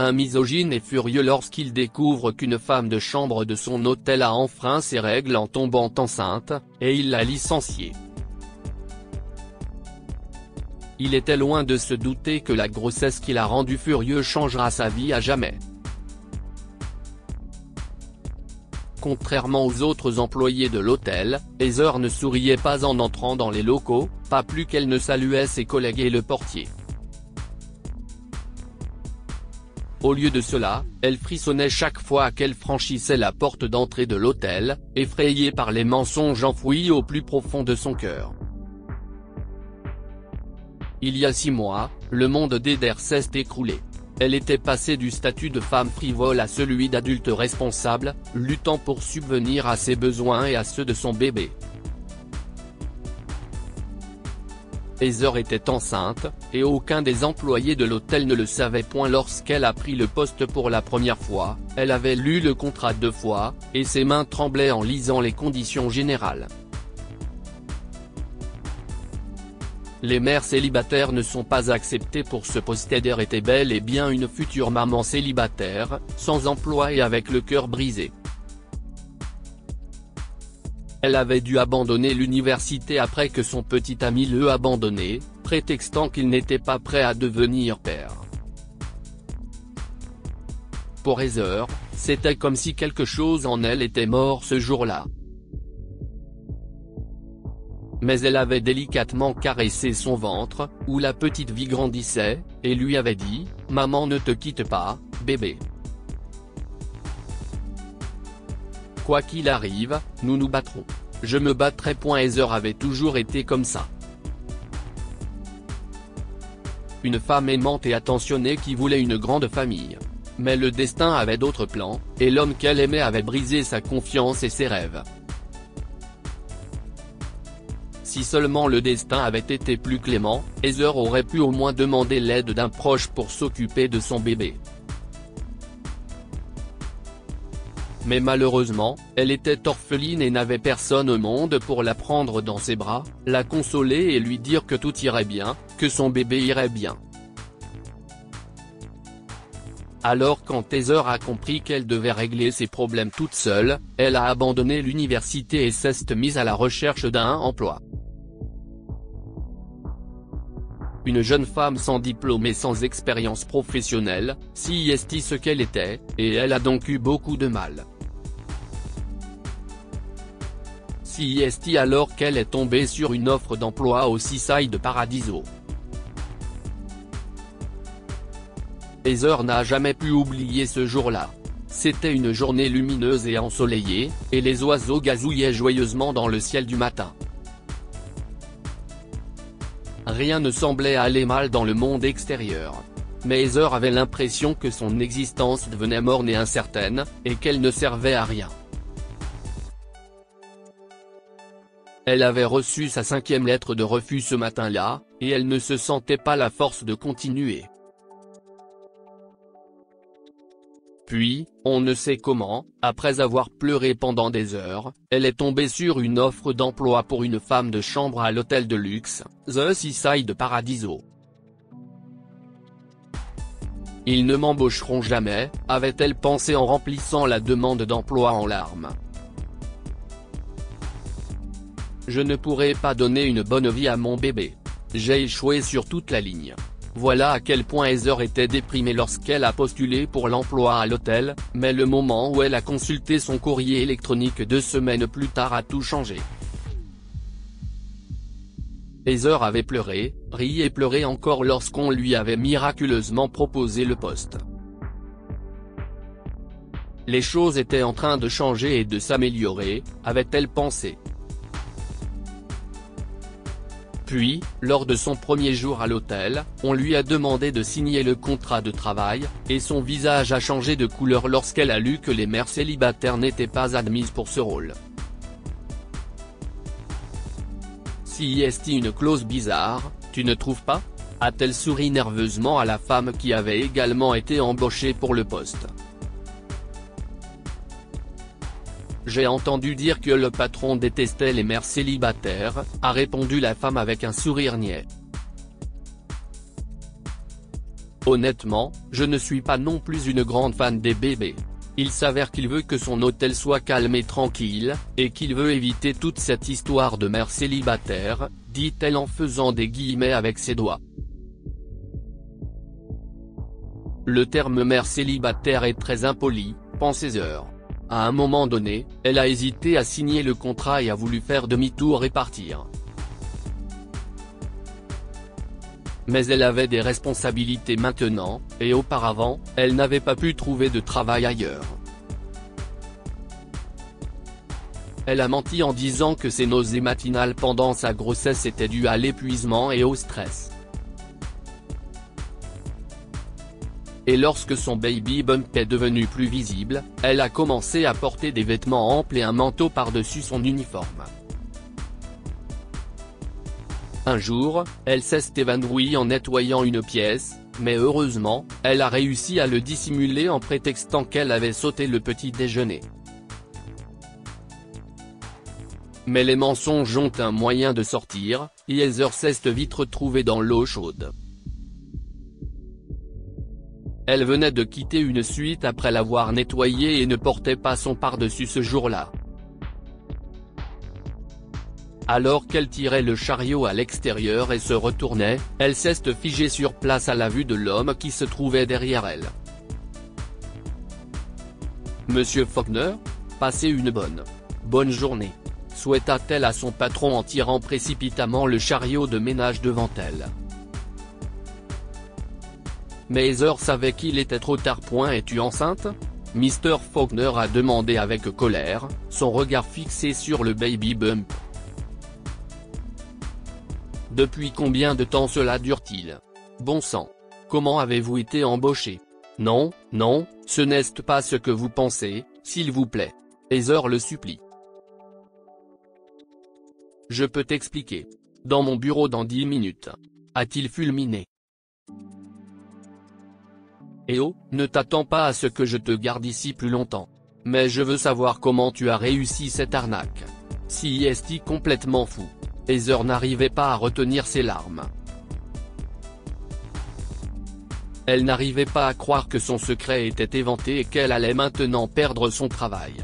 un misogyne est furieux lorsqu'il découvre qu'une femme de chambre de son hôtel a enfreint ses règles en tombant enceinte, et il l'a licenciée. Il était loin de se douter que la grossesse qui l'a rendu furieux changera sa vie à jamais. Contrairement aux autres employés de l'hôtel, Heather ne souriait pas en entrant dans les locaux, pas plus qu'elle ne saluait ses collègues et le portier. Au lieu de cela, elle frissonnait chaque fois qu'elle franchissait la porte d'entrée de l'hôtel, effrayée par les mensonges enfouis au plus profond de son cœur. Il y a 6 mois, le monde d'Heather s'est écroulé. Elle était passée du statut de femme frivole à celui d'adulte responsable, luttant pour subvenir à ses besoins et à ceux de son bébé. Heather était enceinte, et aucun des employés de l'hôtel ne le savait point lorsqu'elle a pris le poste pour la première fois. Elle avait lu le contrat 2 fois, et ses mains tremblaient en lisant les conditions générales. Les mères célibataires ne sont pas acceptées pour ce poste. Heather était bel et bien une future maman célibataire, sans emploi et avec le cœur brisé. Elle avait dû abandonner l'université après que son petit ami l'eût abandonnée, prétextant qu'il n'était pas prêt à devenir père. Pour Heather, c'était comme si quelque chose en elle était mort ce jour-là. Mais elle avait délicatement caressé son ventre, où la petite vie grandissait, et lui avait dit « Maman, ne te quitte pas, bébé. Quoi qu'il arrive, nous nous battrons. Je me battrai. » Heather avait toujours été comme ça. Une femme aimante et attentionnée qui voulait une grande famille. Mais le destin avait d'autres plans, et l'homme qu'elle aimait avait brisé sa confiance et ses rêves. Si seulement le destin avait été plus clément, Heather aurait pu au moins demander l'aide d'un proche pour s'occuper de son bébé. Mais malheureusement, elle était orpheline et n'avait personne au monde pour la prendre dans ses bras, la consoler et lui dire que tout irait bien, que son bébé irait bien. Alors quand Heather a compris qu'elle devait régler ses problèmes toute seule, elle a abandonné l'université et s'est mise à la recherche d'un emploi. Une jeune femme sans diplôme et sans expérience professionnelle, si est ce qu'elle était, et elle a donc eu beaucoup de mal. Si est alors qu'elle est tombée sur une offre d'emploi au Seaside Paradiso. Heather n'a jamais pu oublier ce jour-là. C'était une journée lumineuse et ensoleillée, et les oiseaux gazouillaient joyeusement dans le ciel du matin. Rien ne semblait aller mal dans le monde extérieur. Mais Heather avait l'impression que son existence devenait morne et incertaine, et qu'elle ne servait à rien. Elle avait reçu sa 5e lettre de refus ce matin-là, et elle ne se sentait pas la force de continuer. Puis, on ne sait comment, après avoir pleuré pendant des heures, elle est tombée sur une offre d'emploi pour une femme de chambre à l'hôtel de luxe, The Seaside Paradiso. Ils ne m'embaucheront jamais, avait-elle pensé en remplissant la demande d'emploi en larmes. Je ne pourrai pas donner une bonne vie à mon bébé. J'ai échoué sur toute la ligne. Voilà à quel point Heather était déprimée lorsqu'elle a postulé pour l'emploi à l'hôtel, mais le moment où elle a consulté son courrier électronique 2 semaines plus tard a tout changé. Heather avait pleuré, ri et pleuré encore lorsqu'on lui avait miraculeusement proposé le poste. Les choses étaient en train de changer et de s'améliorer, avait-elle pensé. Puis, lors de son premier jour à l'hôtel, on lui a demandé de signer le contrat de travail, et son visage a changé de couleur lorsqu'elle a lu que les mères célibataires n'étaient pas admises pour ce rôle. Si est une clause bizarre, tu ne trouves pas ? A-t-elle souri nerveusement à la femme qui avait également été embauchée pour le poste. J'ai entendu dire que le patron détestait les mères célibataires, a répondu la femme avec un sourire niais. Honnêtement, je ne suis pas non plus une grande fan des bébés. Il s'avère qu'il veut que son hôtel soit calme et tranquille, et qu'il veut éviter toute cette histoire de mère célibataire, dit-elle en faisant des guillemets avec ses doigts. Le terme mère célibataire est très impoli, pense Heather. À un moment donné, elle a hésité à signer le contrat et a voulu faire demi-tour et partir. Mais elle avait des responsabilités maintenant, et auparavant, elle n'avait pas pu trouver de travail ailleurs. Elle a menti en disant que ses nausées matinales pendant sa grossesse étaient dues à l'épuisement et au stress. Et lorsque son baby bump est devenu plus visible, elle a commencé à porter des vêtements amples et un manteau par-dessus son uniforme. Un jour, elle s'est évanouie en nettoyant une pièce, mais heureusement, elle a réussi à le dissimuler en prétextant qu'elle avait sauté le petit déjeuner. Mais les mensonges ont un moyen de sortir, et Heather s'est vite retrouvée dans l'eau chaude. Elle venait de quitter une suite après l'avoir nettoyée et ne portait pas son par-dessus ce jour-là. Alors qu'elle tirait le chariot à l'extérieur et se retournait, elle s'est figée sur place à la vue de l'homme qui se trouvait derrière elle. Monsieur Faulkner, passez une bonne journée, souhaita-t-elle à son patron en tirant précipitamment le chariot de ménage devant elle. Mais Heather savait qu'il était trop tard. Es-tu enceinte ? Mr. Faulkner a demandé avec colère, son regard fixé sur le baby bump. Depuis combien de temps cela dure-t-il ? Bon sang. Comment avez-vous été embauché ? Non, non, ce n'est pas ce que vous pensez, s'il vous plaît. Heather le supplie. Je peux t'expliquer. Dans mon bureau dans 10 minutes. A-t-il fulminé ? Eh oh, ne t'attends pas à ce que je te garde ici plus longtemps. Mais je veux savoir comment tu as réussi cette arnaque. Si est-il complètement fou ? Heather n'arrivait pas à retenir ses larmes. Elle n'arrivait pas à croire que son secret était éventé et qu'elle allait maintenant perdre son travail.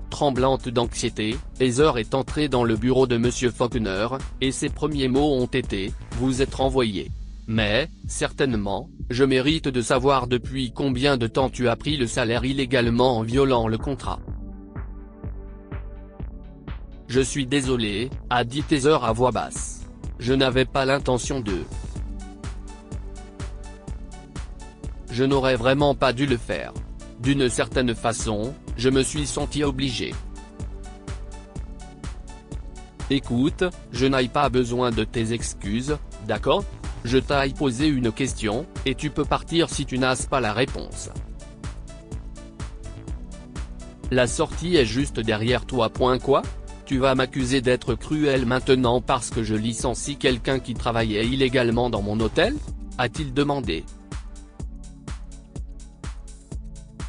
Tremblante d'anxiété, Heather est entrée dans le bureau de Monsieur Faulkner, et ses premiers mots ont été « Vous êtes renvoyé. Mais, certainement, je mérite de savoir depuis combien de temps tu as pris le salaire illégalement en violant le contrat. » Je suis désolé, a dit Heather à voix basse. Je n'avais pas l'intention de. Je n'aurais vraiment pas dû le faire. D'une certaine façon, je me suis senti obligé. Écoute, je n'ai pas besoin de tes excuses, d'accord ? Je t'ai posé une question, et tu peux partir si tu n'as pas la réponse. La sortie est juste derrière toi. Quoi ? Tu vas m'accuser d'être cruel maintenant parce que je licencie quelqu'un qui travaillait illégalement dans mon hôtel ? A-t-il demandé.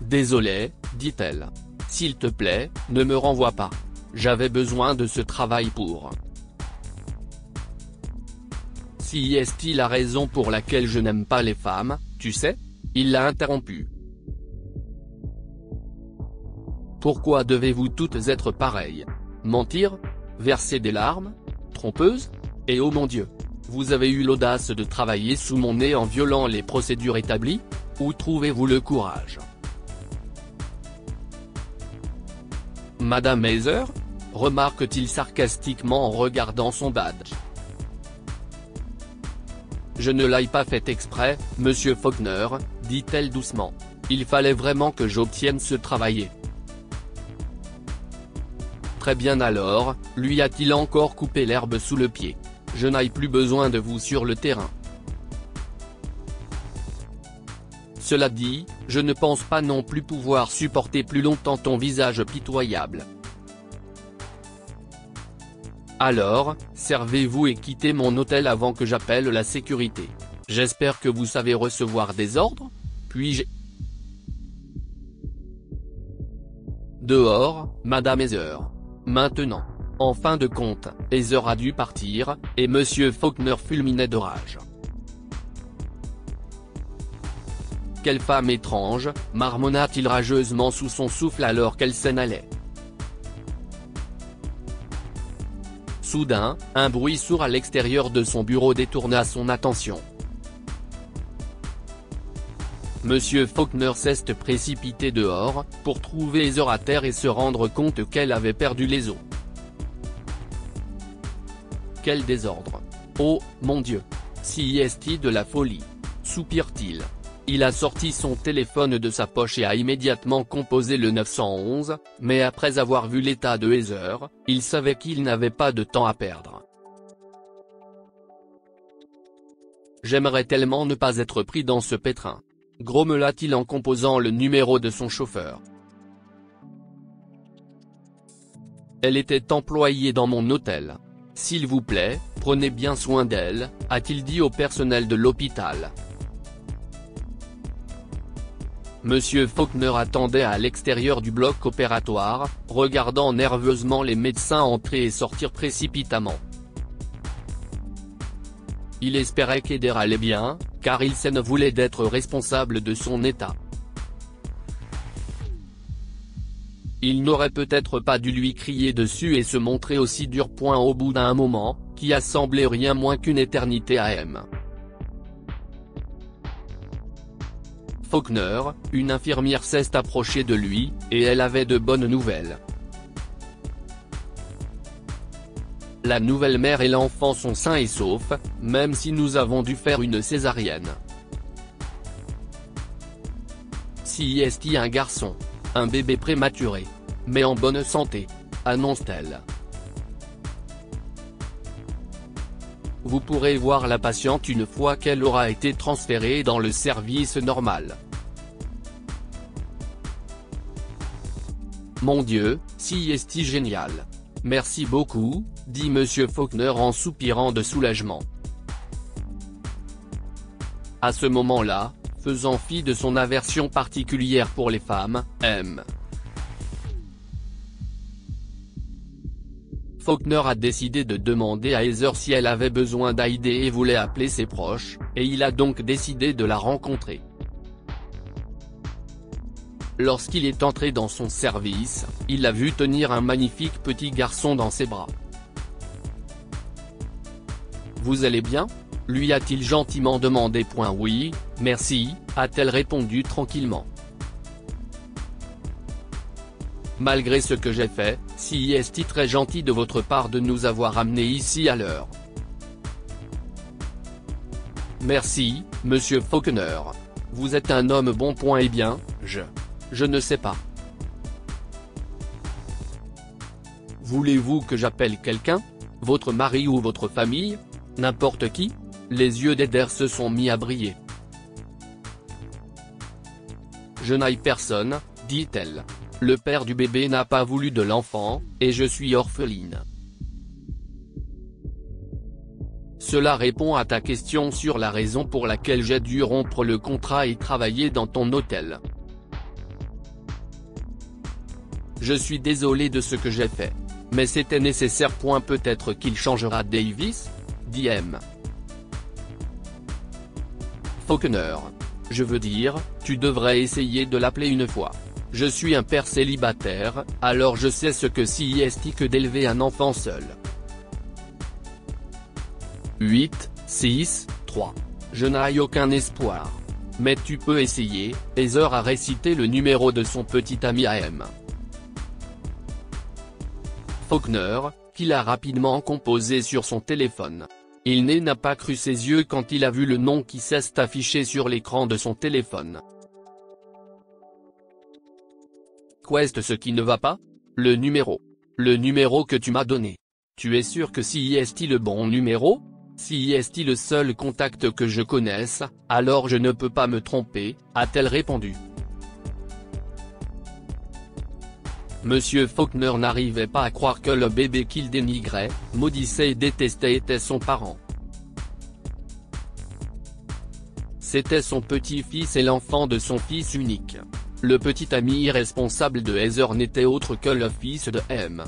Désolé, dit-elle. S'il te plaît, ne me renvoie pas. J'avais besoin de ce travail pour. Si est-il la raison pour laquelle je n'aime pas les femmes, tu sais ? Il l'a interrompu. Pourquoi devez-vous toutes être pareilles ? Mentir ? Verser des larmes ? Trompeuse ? Et oh mon Dieu ! Vous avez eu l'audace de travailler sous mon nez en violant les procédures établies ? Où trouvez-vous le courage ? Madame Heather ? Remarque-t-il sarcastiquement en regardant son badge. Je ne l'ai pas fait exprès, Monsieur Faulkner, dit-elle doucement. Il fallait vraiment que j'obtienne ce travail. Très bien alors, lui a-t-il encore coupé l'herbe sous le pied. Je n'ai plus besoin de vous sur le terrain. Cela dit, je ne pense pas non plus pouvoir supporter plus longtemps ton visage pitoyable. Alors, servez-vous et quittez mon hôtel avant que j'appelle la sécurité. J'espère que vous savez recevoir des ordres, puis-je... Dehors, Madame Heather. Maintenant. En fin de compte, Heather a dû partir, et Monsieur Faulkner fulminait de rage. Quelle femme étrange, marmonna-t-il rageusement sous son souffle alors qu'elle s'en allait. Soudain, un bruit sourd à l'extérieur de son bureau détourna son attention. Monsieur Faulkner s'est précipité dehors, pour trouver Heather à terre et se rendre compte qu'elle avait perdu les os. Quel désordre! Oh, mon Dieu! Si est-il de la folie! Soupire-t-il. Il a sorti son téléphone de sa poche et a immédiatement composé le 911, mais après avoir vu l'état de Heather, il savait qu'il n'avait pas de temps à perdre. J'aimerais tellement ne pas être pris dans ce pétrin, grommela-t-il en composant le numéro de son chauffeur. Elle était employée dans mon hôtel. S'il vous plaît, prenez bien soin d'elle, a-t-il dit au personnel de l'hôpital. Monsieur Faulkner attendait à l'extérieur du bloc opératoire, regardant nerveusement les médecins entrer et sortir précipitamment. Il espérait qu'Heather allait bien, car il s'en voulait d'être responsable de son état. Il n'aurait peut-être pas dû lui crier dessus et se montrer aussi dur point au bout d'un moment, qui a semblé rien moins qu'une éternité à M. Faulkner, une infirmière s'est approchée de lui, et elle avait de bonnes nouvelles. La nouvelle mère et l'enfant sont sains et saufs, même si nous avons dû faire une césarienne. Si est un garçon. Un bébé prématuré. Mais en bonne santé. Annonce-t-elle. Vous pourrez voir la patiente une fois qu'elle aura été transférée dans le service normal. Mon Dieu, si est génial. Merci beaucoup, dit Monsieur Faulkner en soupirant de soulagement. À ce moment-là, faisant fi de son aversion particulière pour les femmes, M. Faulkner a décidé de demander à Heather si elle avait besoin d'aide et voulait appeler ses proches, et il a donc décidé de la rencontrer. Lorsqu'il est entré dans son service, il l'a vu tenir un magnifique petit garçon dans ses bras. « Vous allez bien ?» lui a-t-il gentiment demandé. Oui, merci, a-t-elle répondu tranquillement. Malgré ce que j'ai fait, si est très gentil de votre part de nous avoir amenés ici à l'heure. Merci, Monsieur Faulkner. Vous êtes un homme bon. Eh bien, je ne sais pas. Voulez-vous que j'appelle quelqu'un? Votre mari ou votre famille? N'importe qui? Les yeux d'Heather se sont mis à briller. Je n'aille personne, dit-elle. Le père du bébé n'a pas voulu de l'enfant, et je suis orpheline. Cela répond à ta question sur la raison pour laquelle j'ai dû rompre le contrat et travailler dans ton hôtel. Je suis désolé de ce que j'ai fait. Mais c'était nécessaire. Peut-être qu'il changera Davis, dit M. Faulkner. Je veux dire, tu devrais essayer de l'appeler une fois. Je suis un père célibataire, alors je sais ce que c'est que d'élever un enfant seul. 8, 6, 3. Je n'ai aucun espoir. Mais tu peux essayer. Heather a récité le numéro de son petit ami AM. Faulkner, qu'il a rapidement composé sur son téléphone. Il n'a pas cru ses yeux quand il a vu le nom qui s'est affiché sur l'écran de son téléphone. Qu'est-ce ce qui ne va pas? Le numéro. Le numéro que tu m'as donné. Tu es sûr que si est le bon numéro? Si est le seul contact que je connaisse, alors je ne peux pas me tromper, a-t-elle répondu. Monsieur Faulkner n'arrivait pas à croire que le bébé qu'il dénigrait, maudissait et détestait était son parent. C'était son petit-fils et l'enfant de son fils unique. Le petit ami irresponsable de Heather n'était autre que le fils de M.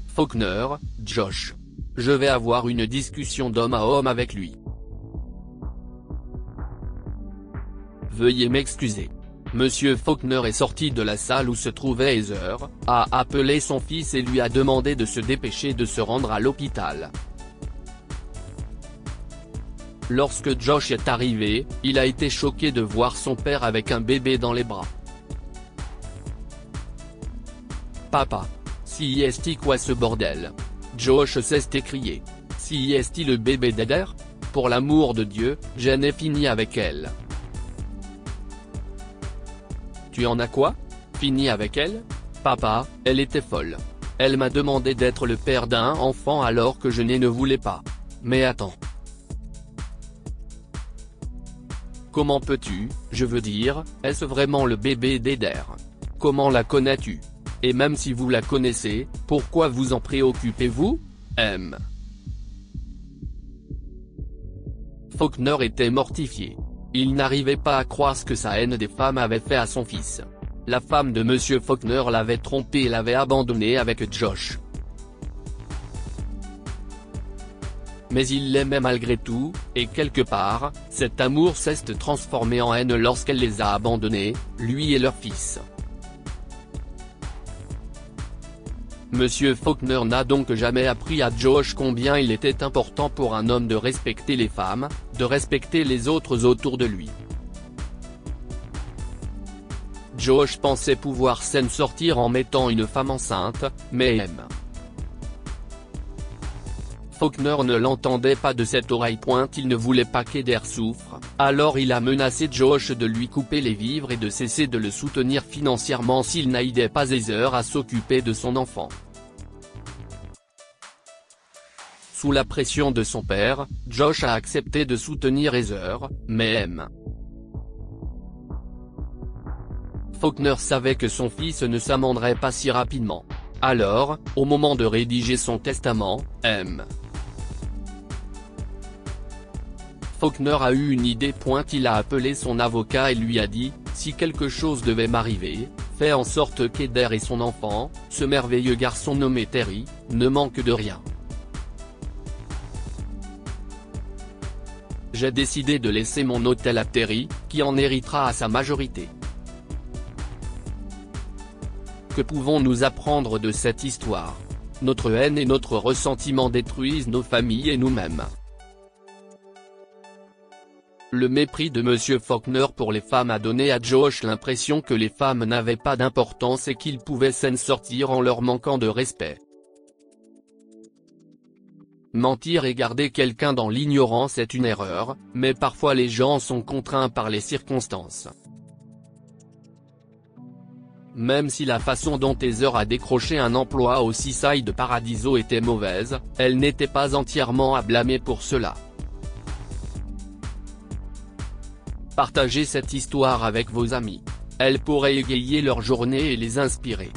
Faulkner, Josh. Je vais avoir une discussion d'homme à homme avec lui. Veuillez m'excuser. Monsieur Faulkner est sorti de la salle où se trouvait Heather, a appelé son fils et lui a demandé de se dépêcher de se rendre à l'hôpital. Lorsque Josh est arrivé, il a été choqué de voir son père avec un bébé dans les bras. Papa. Si est-il quoi ce bordel? Josh s'est écrié. Si est-il le bébé d'Heather? Pour l'amour de Dieu, j'en ai fini avec elle. Tu en as quoi? Fini avec elle? Papa, elle était folle. Elle m'a demandé d'être le père d'un enfant alors que je ne voulais pas. Mais attends. Comment peux-tu, je veux dire, est-ce vraiment le bébé d'Heather? Comment la connais-tu? Et même si vous la connaissez, pourquoi vous en préoccupez-vous? Faulkner était mortifié. Il n'arrivait pas à croire ce que sa haine des femmes avait fait à son fils. La femme de Monsieur Faulkner l'avait trompé et l'avait abandonné avec Josh. Mais il l'aimait malgré tout, et quelque part, cet amour s'est transformé en haine lorsqu'elle les a abandonnés, lui et leur fils. Monsieur Faulkner n'a donc jamais appris à Josh combien il était important pour un homme de respecter les femmes, de respecter les autres autour de lui. Josh pensait pouvoir s'en sortir en mettant une femme enceinte, mais Faulkner ne l'entendait pas de cette oreille pointe. Il ne voulait pas qu'Heather souffre, alors il a menacé Josh de lui couper les vivres et de cesser de le soutenir financièrement s'il n'aidait pas Heather à s'occuper de son enfant. Sous la pression de son père, Josh a accepté de soutenir Heather, mais Faulkner savait que son fils ne s'amènerait pas si rapidement. Alors, au moment de rédiger son testament, Faulkner a eu une idée. Il a appelé son avocat et lui a dit, si quelque chose devait m'arriver, fais en sorte qu'Heather et son enfant, ce merveilleux garçon nommé Terry, ne manquent de rien. J'ai décidé de laisser mon hôtel à Terry, qui en héritera à sa majorité. Que pouvons-nous apprendre de cette histoire? Notre haine et notre ressentiment détruisent nos familles et nous-mêmes. Le mépris de Monsieur Faulkner pour les femmes a donné à Josh l'impression que les femmes n'avaient pas d'importance et qu'il pouvait s'en sortir en leur manquant de respect. Mentir et garder quelqu'un dans l'ignorance est une erreur, mais parfois les gens sont contraints par les circonstances. Même si la façon dont Heather a décroché un emploi au Seaside Paradiso était mauvaise, elle n'était pas entièrement à blâmer pour cela. Partagez cette histoire avec vos amis. Elle pourrait égayer leur journée et les inspirer.